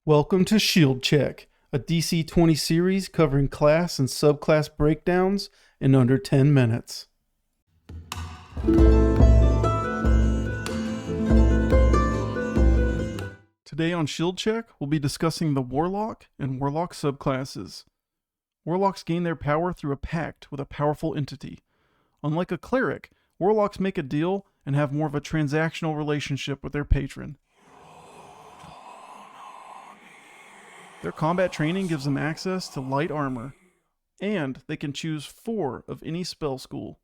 Welcome to Shield Check, a DC20 series covering class and subclass breakdowns in under 10 minutes. Today on Shield Check, we'll be discussing the Warlock and Warlock subclasses. Warlocks gain their power through a pact with a powerful entity. Unlike a cleric, Warlocks make a deal and have more of a transactional relationship with their patron. Their combat training gives them access to light armor, and they can choose 4 of any spell school.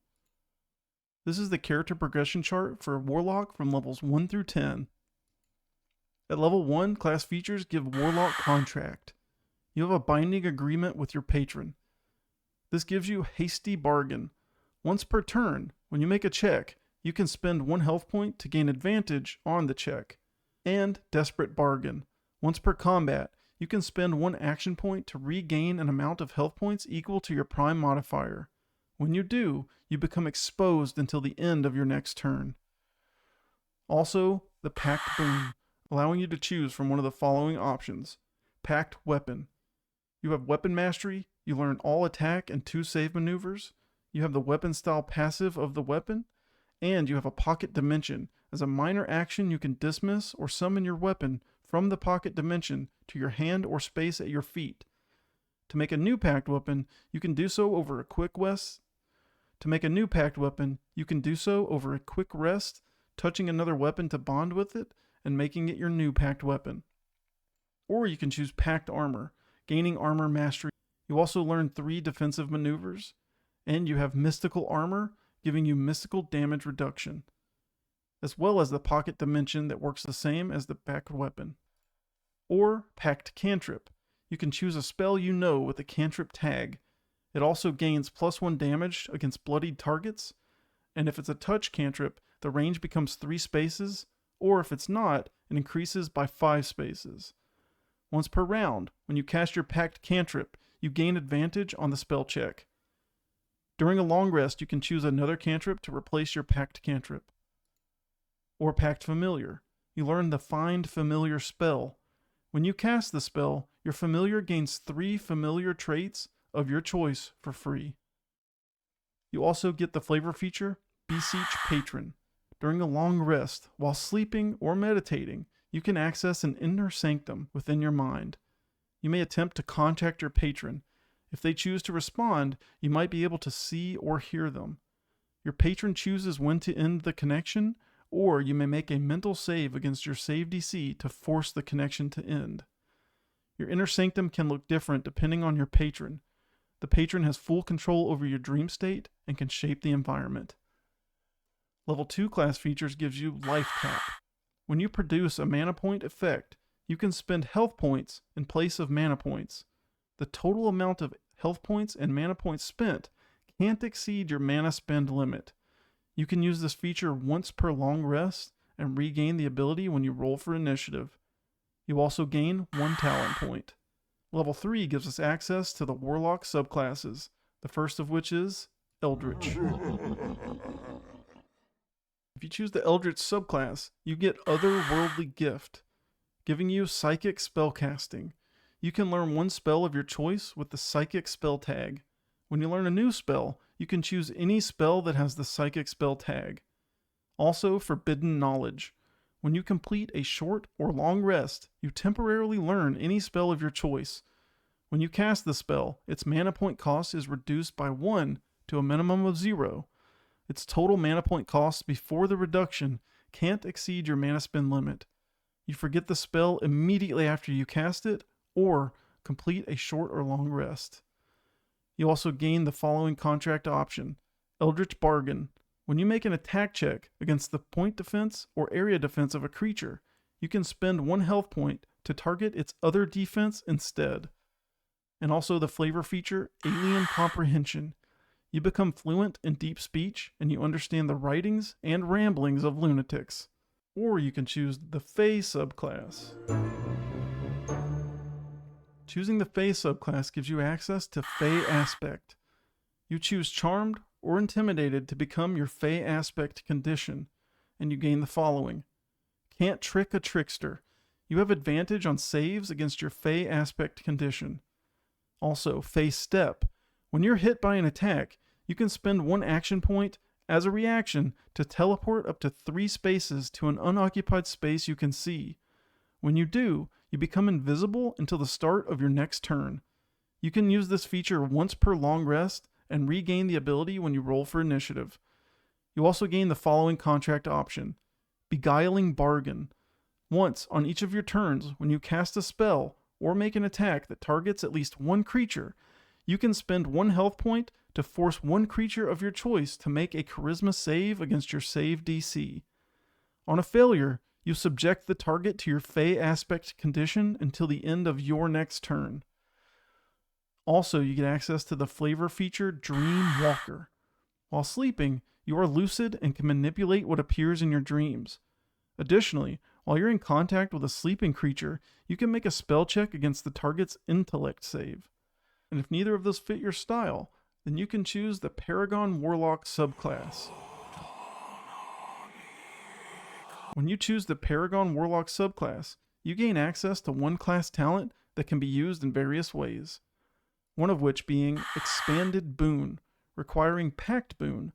This is the character progression chart for a Warlock from levels 1 through 10. At level 1, class features give Warlock Contract. You have a binding agreement with your patron. This gives you Hasty Bargain. Once per turn, when you make a check, you can spend 1 health point to gain advantage on the check. And Desperate Bargain. Once per combat, you can spend 1 action point to regain an amount of health points equal to your prime modifier. When you do, you become exposed until the end of your next turn. Also, the Pact Boon, allowing you to choose from one of the following options. Pact Weapon. You have Weapon Mastery, you learn all attack and 2 save maneuvers, you have the weapon style passive of the weapon, and you have a Pocket Dimension. As a minor action, you can dismiss or summon your weapon from the pocket dimension to your hand or space at your feet. To make a new pact weapon, you can do so over a quick rest. Touching another weapon to bond with it, and making it your new pact weapon. Or you can choose Pact Armor, gaining armor mastery. You also learn 3 defensive maneuvers, and you have Mystical Armor, giving you mystical damage reduction, as well as the Pocket Dimension that works the same as the pact weapon. Or Pact Cantrip. You can choose a spell you know with a cantrip tag. It also gains +1 damage against bloodied targets, and if it's a touch cantrip, the range becomes 3 spaces, or if it's not, it increases by 5 spaces. Once per round, when you cast your Pact Cantrip, you gain advantage on the spell check. During a long rest, you can choose another cantrip to replace your Pact Cantrip. Or Pact Familiar. You learn the Find Familiar spell. When you cast the spell, your familiar gains 3 familiar traits of your choice for free. You also get the flavor feature, Beseech Patron. During a long rest, while sleeping or meditating, you can access an inner sanctum within your mind. You may attempt to contact your patron. If they choose to respond, you might be able to see or hear them. Your patron chooses when to end the connection, or you may make a mental save against your save DC to force the connection to end. Your inner sanctum can look different depending on your patron. The patron has full control over your dream state and can shape the environment. Level 2 class features gives you Life Tap. When you produce a mana point effect, you can spend health points in place of mana points. The total amount of health points and mana points spent can't exceed your mana spend limit. You can use this feature once per long rest and regain the ability when you roll for initiative. You also gain 1 talent point. Level 3 gives us access to the Warlock subclasses, the first of which is Eldritch. If you choose the Eldritch subclass, you get Otherworldly Gift, giving you Psychic Spellcasting. You can learn 1 spell of your choice with the Psychic spell tag. When you learn a new spell, you can choose any spell that has the Psychic spell tag. Also, Forbidden Knowledge. When you complete a short or long rest, you temporarily learn any spell of your choice. When you cast the spell, its mana point cost is reduced by 1 to a minimum of 0. Its total mana point cost before the reduction can't exceed your mana spend limit. You forget the spell immediately after you cast it, or complete a short or long rest. You also gain the following contract option, Eldritch Bargain. When you make an attack check against the point defense or area defense of a creature, you can spend 1 health point to target its other defense instead. And also the flavor feature, Alien Comprehension. You become fluent in deep speech and you understand the writings and ramblings of lunatics. Or you can choose the Fey subclass. Choosing the Fey subclass gives you access to Fey Aspect. You choose Charmed or Intimidated to become your Fey Aspect condition, and you gain the following. Can't trick a trickster. You have advantage on saves against your Fey aspect condition. Also, Fey Step. When you're hit by an attack, you can spend 1 action point as a reaction to teleport up to 3 spaces to an unoccupied space you can see. When you do, you become invisible until the start of your next turn. You can use this feature once per long rest and regain the ability when you roll for initiative. You also gain the following contract option: Beguiling Bargain. Once on each of your turns, when you cast a spell or make an attack that targets at least 1 creature, you can spend 1 health point to force 1 creature of your choice to make a charisma save against your save DC. On a failure, you subject the target to your Fey aspect condition until the end of your next turn. Also, you get access to the flavor feature Dream Walker. While sleeping, you are lucid and can manipulate what appears in your dreams. Additionally, while you're in contact with a sleeping creature, you can make a spell check against the target's intellect save. And if neither of those fit your style, then you can choose the Paragon Warlock subclass. When you choose the Paragon Warlock subclass, you gain access to 1 class talent that can be used in various ways. One of which being Expanded Boon, requiring Pact Boon.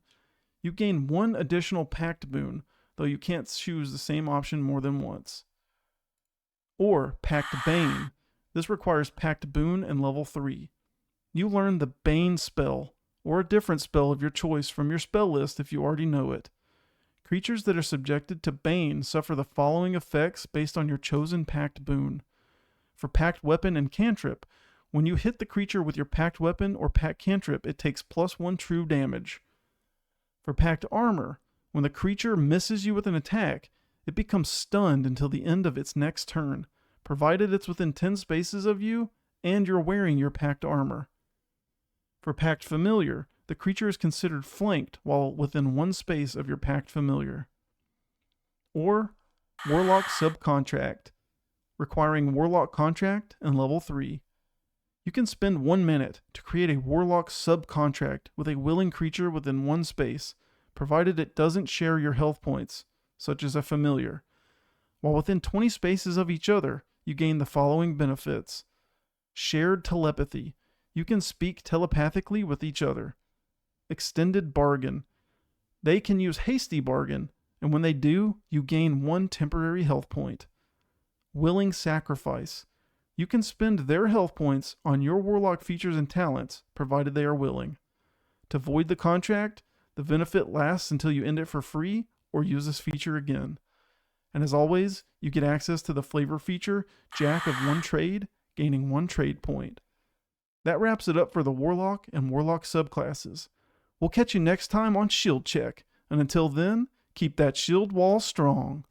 You gain 1 additional Pact Boon, though you can't choose the same option more than once. Or Pact Bane. This requires Pact Boon and level 3. You learn the Bane spell, or a different spell of your choice from your spell list if you already know it. Creatures that are subjected to Bane suffer the following effects based on your chosen Pact Boon. For Pact Weapon and Cantrip, when you hit the creature with your Pact Weapon or Pact Cantrip, it takes +1 true damage. For Pact Armor, when the creature misses you with an attack, it becomes stunned until the end of its next turn, provided it's within 10 spaces of you and you're wearing your Pact Armor. For Pact Familiar, the creature is considered flanked while within 1 space of your Pact Familiar. Or Warlock Subcontract, requiring Warlock Contract and level 3. You can spend 1 minute to create a Warlock Subcontract with a willing creature within 1 space, provided it doesn't share your health points, such as a familiar. While within 20 spaces of each other, you gain the following benefits. Shared Telepathy. You can speak telepathically with each other. Extended Bargain. They can use Hasty Bargain, and when they do, you gain 1 temporary health point. Willing Sacrifice. You can spend their health points on your Warlock features and talents, provided they are willing. To void the contract, the benefit lasts until you end it for free or use this feature again. And as always, you get access to the flavor feature Jack of 1 Trade, gaining 1 trade point. That wraps it up for the Warlock and Warlock subclasses. We'll catch you next time on Shield Check, and until then, keep that shield wall strong.